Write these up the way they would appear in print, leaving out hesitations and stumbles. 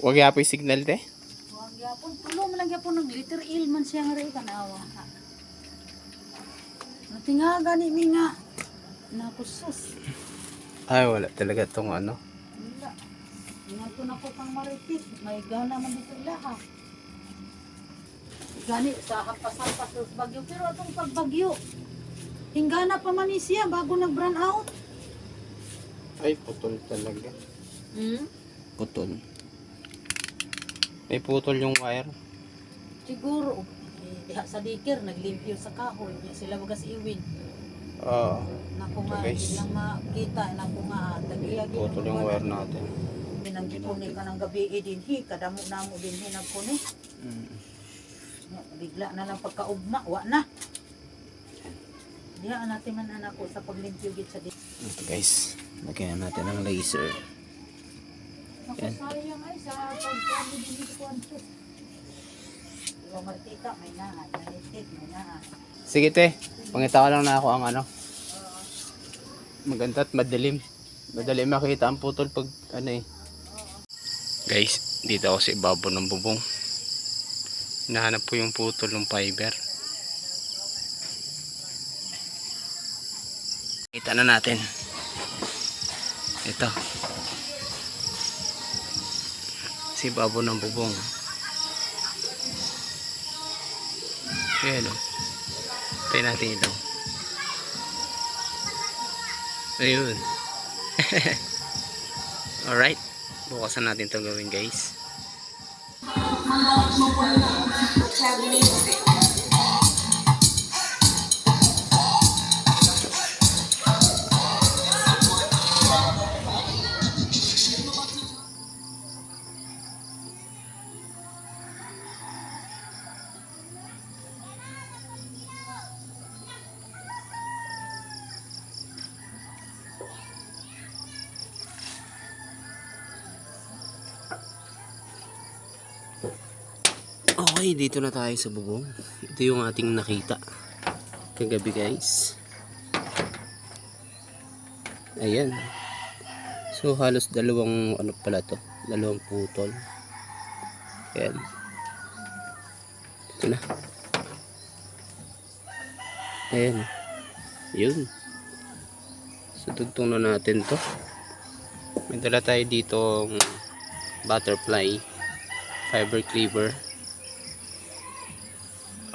Wag yapoy signal te. Huwag yapon. Tulo man lang yapon ng liter il man siya nga rin kanawa. Natinga gani mi nga. Nakusus. Ay, wala talaga tong ano. Wala. Ingat ko na po pang maritis. May gana man dito lahat. Gani sa hampas-hampas sa bagyo. Pero itong pagbagyo, hinggana pa man siya bago nag-brown out. Ay, putol talaga. Putol. May putol yung wire. Siguro, diha sa dikir, naglimpyo sa kahoy. Di sila bagas iwin. Oo. Naku nga, Guys. hindi lang makita. Naku nga, tag-iyag. Putol yung wire natin. Pinanggipuni ka ng gabi din. Kadamo-namo din nagpuni. Bigla na lang pagkaugma, wa na. Diha natin man anak ko sa paglimpyo gid sa dikir. Ito guys, lagyan natin ng laser. Naku, Yan. sayang ay sa pagkami din dito ko ang sus. Iwa martika, may nahan. Manitik, may nahan. Sige te, pangita ko lang na ako ang ano. Maganda at madilim. Madali makita ang putol pag ano eh. Guys, dito ako sa ibabaw ng bubong. Hinahanap po yung putol ng fiber. Kita na natin. Ito. Sa ibabaw ng bubong. Ayan o. Tayo natin ito. Ayun. Alright. Bukasan natin ito gawin guys. Okay, dito na tayo sa bubong. Ito yung ating nakita kagabi guys. Ayan. So halos dalawang ano pala to, dalawang putol. Ayan. Ito na. Ayan. Yun. So tugtong na natin to. May dala tayo dito butterfly fiber cleaver.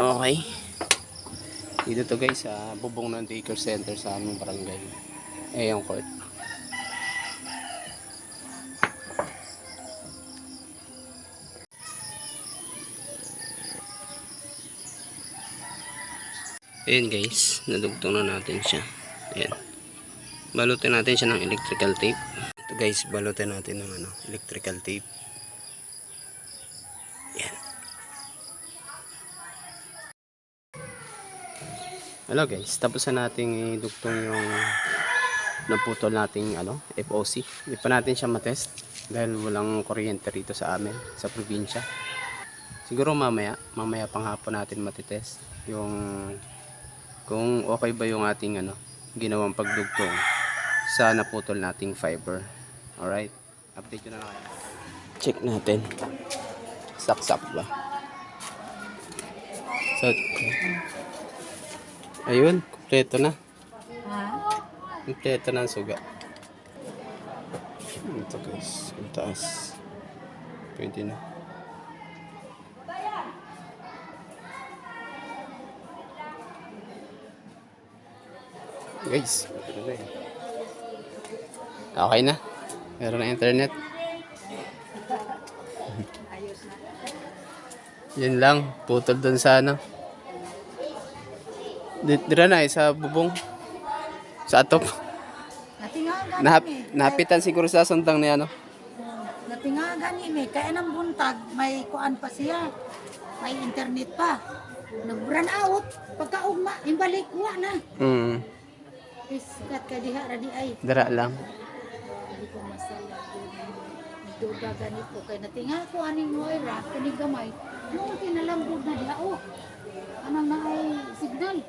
Okay. Dito to guys sa bubong ng daycare center sa aming barangay. Yung court. Ayan guys, nadugtong na natin siya. Ayan. Balutin natin siya ng electrical tape. Ito guys, balutin natin ng electrical tape. Ayan. Hello guys, tapos na nating idugtong yung naputol nating FOC. Hindi pa natin siya matest dahil walang kuryente rito sa amin sa probinsya. Siguro mamaya pang hapon natin matitest yung kung okay ba yung ating ginawang pagdugtong sa naputol nating fiber. Alright, update ko na lang. Check natin. Saksak ba? So, ayun, kompleto na. Kompleto na ang suga. Ito guys, ang taas. Pwede na. Guys, okay na. Meron na internet. Yun lang, putol dun sa dira na sa bubong. Sa atop. Napitan siguro sa suntang ni Natingagan ni kaya ng buntag may kuan pa siya. May internet pa. Nag-run out pagkaugma imbalik wa na. Iskat ka diha ra di ay. Dira lang. Hindi ko masaya. Duda ganito kay natinga ko aning Moira kani gamay. Mo kinalambod na diha anang na ay signal.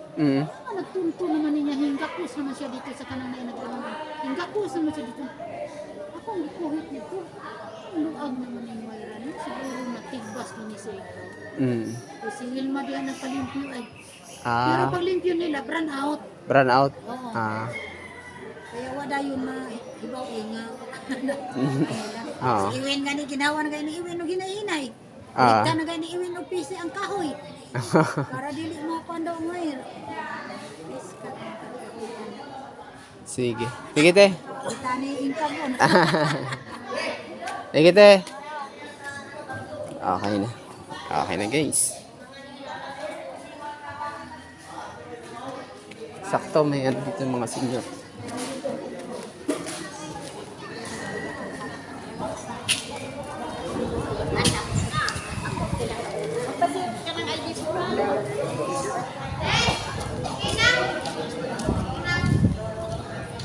Nagtunto naman niya hinggakos naman siya dito sa kanang na hinggakos naman siya dito. Ako ang gikuhit nito. Luag naman ni Moira. Mm. Si Wilma diyan nagpalimpyo ay. Pero Ah, pag limpyo nila, brand out. brown out. Oo. Ah. Kaya wala yun na ibaw nga. Oo. Si Iwin nga ni ginawa na kayo ni Iwin o ginahinay. Ah. Ika na kayo ni Iwin o pisi ang kahoy. Para dili mo pandaw mo eh. Sige. Sige, te. Kita ni income mo. Sige, te. Okay na. Okay na, guys. Sakto, may ano dito mga senior.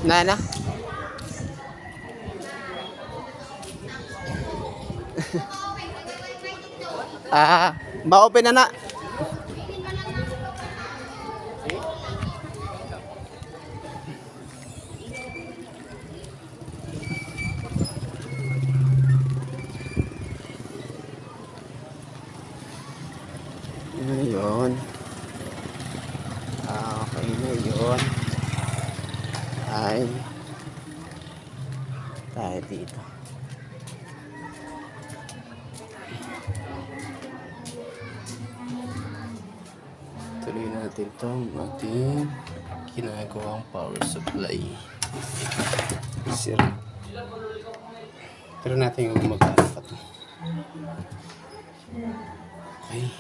Nana? Ba-open na na. Ayun. Okay na yun. Ay. Tayo dito. Tuloy natin itong ating ginagawang power supply. Sira. Pero natin yung mag-aarap pa to. Okay.